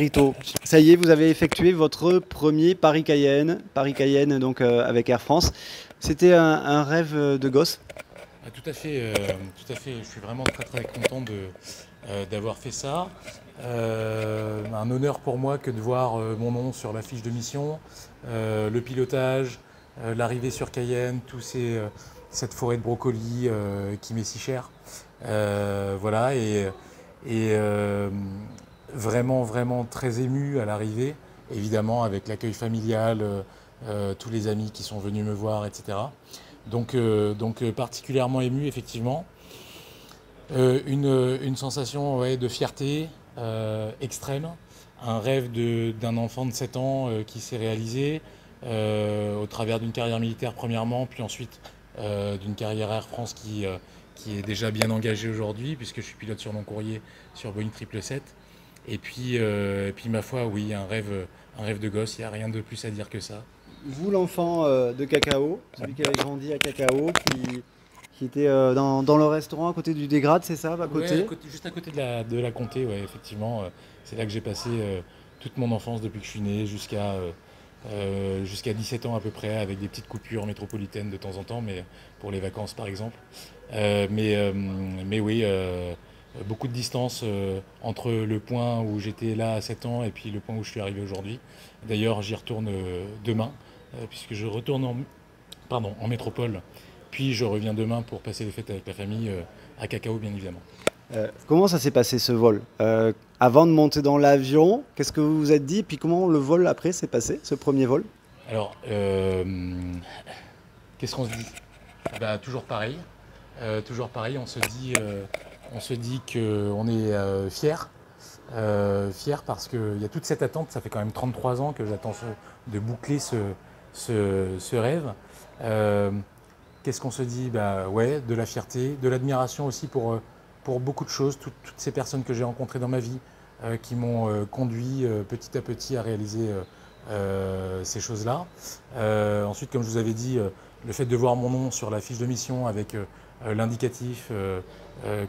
Rito, ça y est, vous avez effectué votre premier Paris-Cayenne donc avec Air France. C'était un rêve de gosse. Ah, tout à fait, tout à fait. Je suis vraiment très très content d'avoir fait ça. Un honneur pour moi que de voir mon nom sur la fiche de mission, le pilotage, l'arrivée sur Cayenne, cette forêt de brocolis qui m'est si chère. Voilà, et vraiment vraiment très ému à l'arrivée, évidemment avec l'accueil familial, tous les amis qui sont venus me voir, etc. Donc particulièrement ému, effectivement. Une sensation, ouais, de fierté extrême. Un rêve d'un enfant de 7 ans qui s'est réalisé au travers d'une carrière militaire premièrement, puis ensuite d'une carrière Air France qui est déjà bien engagée aujourd'hui, puisque je suis pilote sur long courrier sur Boeing 777. Et puis ma foi, oui, un rêve de gosse, il n'y a rien de plus à dire que ça. Vous, l'enfant de Cacao, celui qui avait grandi à Cacao, qui était dans le restaurant à côté du Dégrade, c'est ça, à Ouais, côté? juste à côté de la Comté, ouais, effectivement. C'est là que j'ai passé toute mon enfance depuis que je suis né jusqu'à 17 ans à peu près, avec des petites coupures métropolitaines de temps en temps, mais pour les vacances par exemple. Mais oui, beaucoup de distance entre le point où j'étais là à 7 ans et puis le point où je suis arrivé aujourd'hui. D'ailleurs, j'y retourne demain, puisque je retourne en métropole, puis je reviens demain pour passer les fêtes avec la famille à Cacao, bien évidemment. Comment ça s'est passé ce vol? Avant de monter dans l'avion, qu'est-ce que vous vous êtes dit? Puis comment le vol après s'est passé, ce premier vol? Alors, qu'est-ce qu'on se dit? Bah, toujours pareil, on se dit qu'on est fier parce qu'il y a toute cette attente. Ça fait quand même 33 ans que j'attends de boucler ce rêve. Euh, Qu'est-ce qu'on se dit? Bah ouais, de la fierté, de l'admiration aussi pour beaucoup de choses, toutes ces personnes que j'ai rencontrées dans ma vie qui m'ont conduit petit à petit à réaliser ces choses-là. Ensuite, comme je vous avais dit, le fait de voir mon nom sur la fiche de mission avec l'indicatif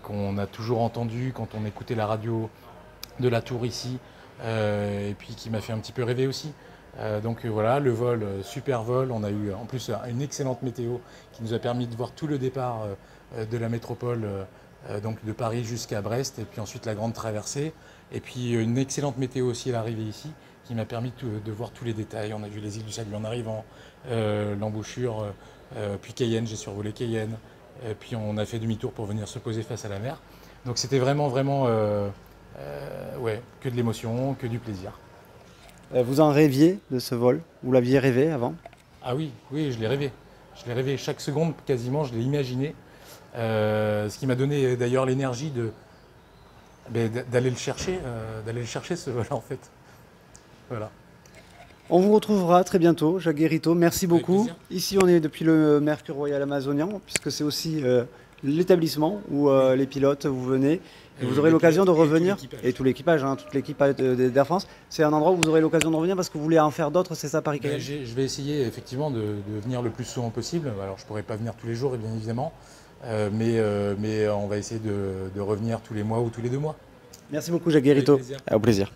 qu'on a toujours entendu quand on écoutait la radio de la tour ici, et puis qui m'a fait un petit peu rêver aussi. Donc voilà, le vol, super vol. On a eu en plus une excellente météo qui nous a permis de voir tout le départ de la métropole, donc de Paris jusqu'à Brest, et puis ensuite la grande traversée. Et puis une excellente météo aussi à l'arrivée ici, qui m'a permis de voir tous les détails. On a vu les îles du Salut en arrivant, l'embouchure, puis Cayenne, j'ai survolé Cayenne, puis on a fait demi-tour pour venir se poser face à la mer. Donc c'était vraiment, vraiment, ouais, que de l'émotion, que du plaisir. Vous en rêviez de ce vol? Vous l'aviez rêvé avant? Ah oui, oui, je l'ai rêvé. Je l'ai rêvé chaque seconde, quasiment, je l'ai imaginé. Ce qui m'a donné d'ailleurs l'énergie d'aller le chercher ce vol en fait. Voilà. On vous retrouvera très bientôt, Jacques Guérito. Merci Avec beaucoup. plaisir. Ici, on est depuis le Mercure Royal Amazonien, puisque c'est aussi l'établissement où Oui. les pilotes, vous venez. Et vous aurez Les l'occasion pilotes de et tout revenir, l'équipage. et tout l'équipage, hein, toute l'équipe d'Air France. C'est un endroit où vous aurez l'occasion de revenir parce que vous voulez en faire d'autres, c'est ça, Ben, Paris-Cayenne? je vais essayer effectivement de venir le plus souvent possible. Alors je ne pourrai pas venir tous les jours, bien évidemment, mais on va essayer de revenir tous les mois ou tous les 2 mois. Merci beaucoup, Jacques Avec Guérito. plaisir. Au plaisir.